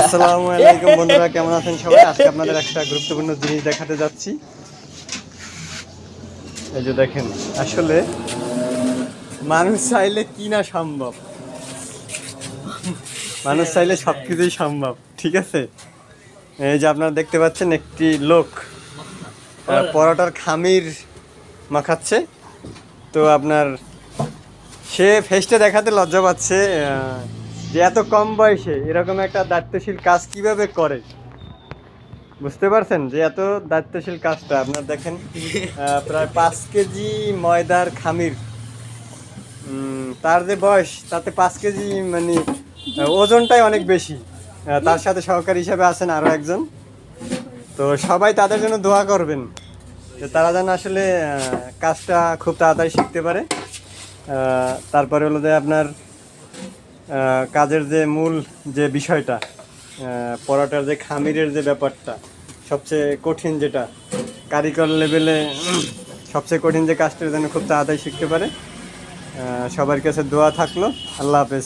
আসসালামু আলাইকুম বন্ধুরা, কেমন আছেন সবাই? আজকে আপনাদের একটা গুরুত্বপূর্ণ জিনিস দেখাতে যাচ্ছি। এই যে দেখেন, আসলে মানুষ চাইলে কি না সম্ভব। মানুষ চাইলে সবকিছুই সম্ভব, ঠিক আছে? এই যে আপনারা দেখতে পাচ্ছেন, একটি লোক পরোটার খামির মাখাচ্ছে। তো আপনার সে ফেসটা দেখাতে লজ্জা পাচ্ছে, যে এত কম বয়সে এরকম একটা দায়িত্বশীল কাজ কিভাবে করে। বুঝতে পারছেন যে এত দায়িত্বশীল কাজটা আপনার দেখেন, প্রায় 5 কেজি ময়দার খামির। তার যে বয়স, তাতে 5 কেজি মানে ওজনটাই অনেক বেশি। তার সাথে সহকারী হিসেবে আছেন আরও একজন। তো সবাই তাদের জন্য দোয়া করবেন যে তারা যেন আসলে কাজটা খুব তাড়াতাড়ি শিখতে পারে। তারপরে হলো যে আপনার কাজের যে মূল যে বিষয়টা, পরোটার যে খামিরের যে ব্যাপারটা, সবচেয়ে কঠিন যেটা কারিগর লেভেলে সবচেয়ে কঠিন যে কাজটা যেন খুব তাড়াতাড়ি শিখতে পারে। সবার কাছে দোয়া থাকলো। আল্লাহ হাফেজ।